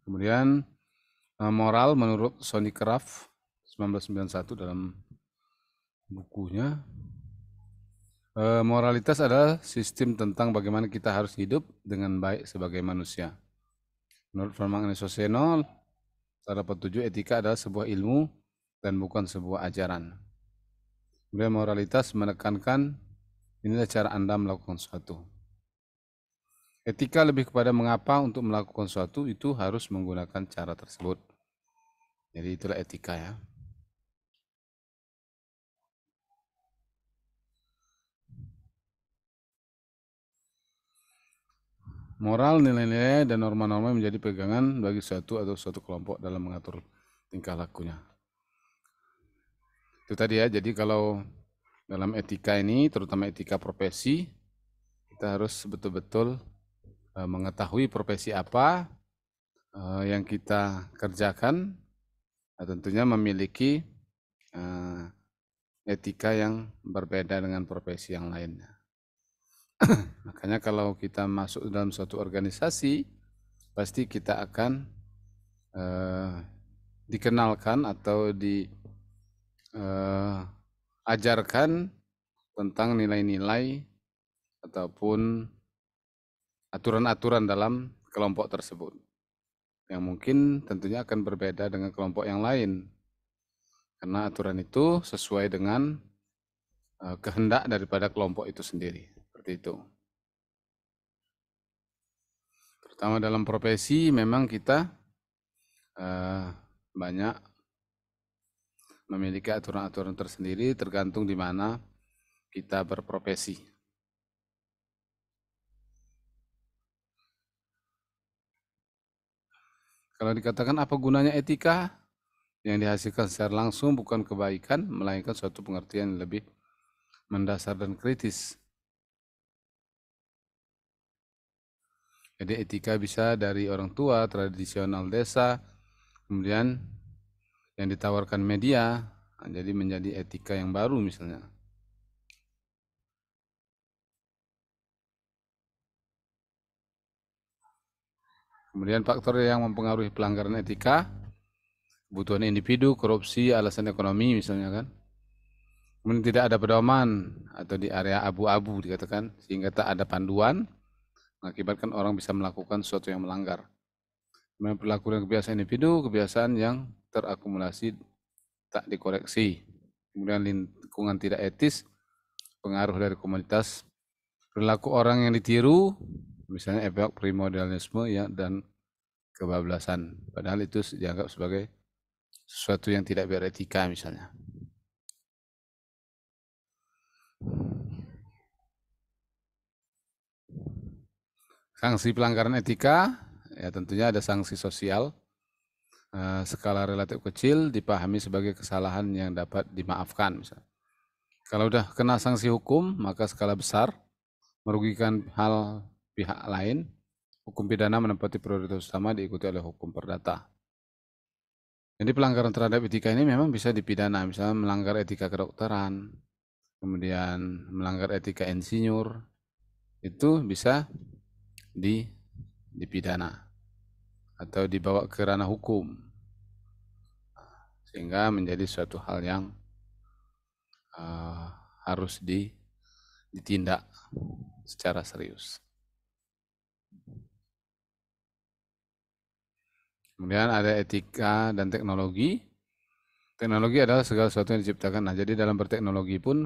Kemudian moral menurut Sonny Craft 1991 dalam bukunya, moralitas adalah sistem tentang bagaimana kita harus hidup dengan baik sebagai manusia. Menurut Ferdinand Saussure, terdapat 7 etika adalah sebuah ilmu dan bukan sebuah ajaran. Kemudian moralitas menekankan inilah cara Anda melakukan sesuatu. Etika lebih kepada mengapa untuk melakukan sesuatu itu harus menggunakan cara tersebut. Jadi itulah etika ya. Moral, nilai-nilai, dan norma-norma menjadi pegangan bagi suatu atau suatu kelompok dalam mengatur tingkah lakunya. Itu tadi ya, jadi kalau dalam etika ini, terutama etika profesi, kita harus betul-betul mengetahui profesi apa yang kita kerjakan, tentunya memiliki etika yang berbeda dengan profesi yang lainnya. Makanya kalau kita masuk dalam suatu organisasi, pasti kita akan dikenalkan atau diajarkan tentang nilai-nilai ataupun aturan-aturan dalam kelompok tersebut. Yang mungkin tentunya akan berbeda dengan kelompok yang lain. Karena aturan itu sesuai dengan kehendak daripada kelompok itu sendiri. Seperti itu. Terutama dalam profesi memang kita banyak memiliki aturan-aturan tersendiri tergantung di mana kita berprofesi. Kalau dikatakan apa gunanya etika, yang dihasilkan secara langsung bukan kebaikan, melainkan suatu pengertian yang lebih mendasar dan kritis. Jadi etika bisa dari orang tua, tradisional desa, kemudian yang ditawarkan media, jadi menjadi etika yang baru misalnya. Kemudian faktor yang mempengaruhi pelanggaran etika, kebutuhan individu, korupsi, alasan ekonomi misalnya kan. Kemudian tidak ada pedoman atau di area abu-abu dikatakan, sehingga tak ada panduan, mengakibatkan orang bisa melakukan sesuatu yang melanggar. Kemudian perilaku dan kebiasaan individu, kebiasaan yang terakumulasi tak dikoreksi. Kemudian lingkungan tidak etis, pengaruh dari komunitas, perilaku orang yang ditiru, misalnya efek primordialisme ya, dan kebablasan. Padahal itu dianggap sebagai sesuatu yang tidak beretika misalnya. Sanksi pelanggaran etika, ya tentunya ada sanksi sosial. Skala relatif kecil dipahami sebagai kesalahan yang dapat dimaafkan. Misalnya. Kalau udah kena sanksi hukum, maka skala besar, merugikan hal pihak lain, hukum pidana menempati prioritas utama diikuti oleh hukum perdata. Jadi pelanggaran terhadap etika ini memang bisa dipidana, misalnya melanggar etika kedokteran, kemudian melanggar etika insinyur, itu bisa dipidana atau dibawa ke ranah hukum, sehingga menjadi suatu hal yang harus ditindak secara serius. Kemudian ada etika dan teknologi. Teknologi adalah segala sesuatu yang diciptakan. Nah, jadi dalam berteknologi pun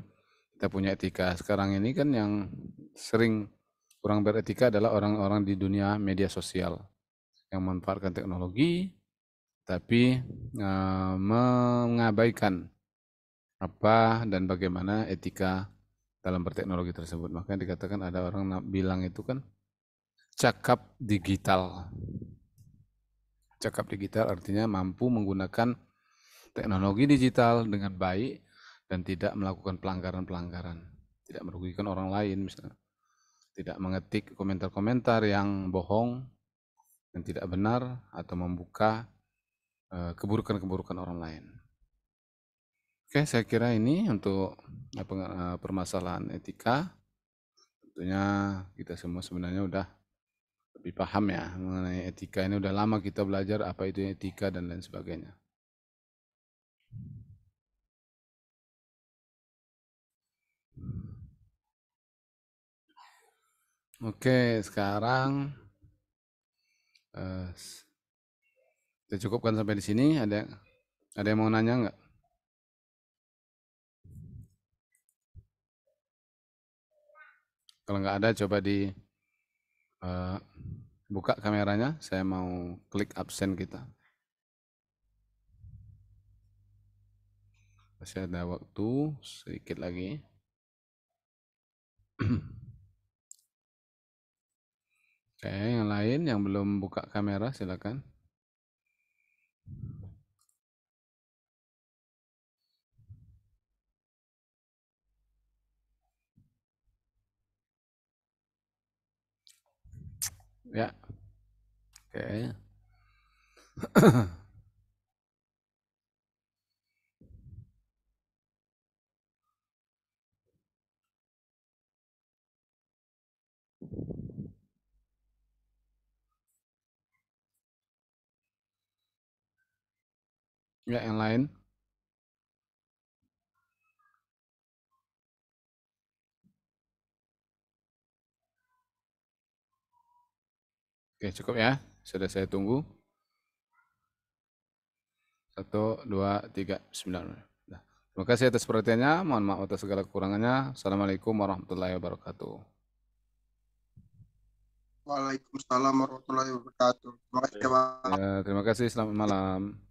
kita punya etika. Sekarang ini kan yang sering kurang beretika adalah orang-orang di dunia media sosial yang memanfaatkan teknologi, tapi mengabaikan apa dan bagaimana etika dalam berteknologi tersebut. Makanya dikatakan ada orang bilang itu kan cakap digital. Cakap digital artinya mampu menggunakan teknologi digital dengan baik dan tidak melakukan pelanggaran-pelanggaran, tidak merugikan orang lain misalnya, tidak mengetik komentar-komentar yang bohong, yang tidak benar, atau membuka keburukan-keburukan orang lain. Oke, saya kira ini untuk permasalahan etika. Tentunya kita semua sebenarnya udah lebih paham ya mengenai etika ini. Udah lama kita belajar apa itu etika dan lain sebagainya. Oke, sekarang kita cukupkan sampai di sini. Ada yang mau nanya nggak? Kalau nggak ada, coba di eh, buka kameranya. Saya mau klik absen kita. Masih ada waktu sedikit lagi. Oke, yang lain yang belum buka kamera silakan. Ya, oke. Ya, yang lain. Oke, cukup ya. Sudah saya tunggu. 1, 2, 3, 9. Nah, terima kasih atas perhatiannya. Mohon maaf atas segala kekurangannya. Assalamualaikum warahmatullahi wabarakatuh. Waalaikumsalam warahmatullahi wabarakatuh. Terima kasih, Bang. Ya, terima kasih. Selamat malam.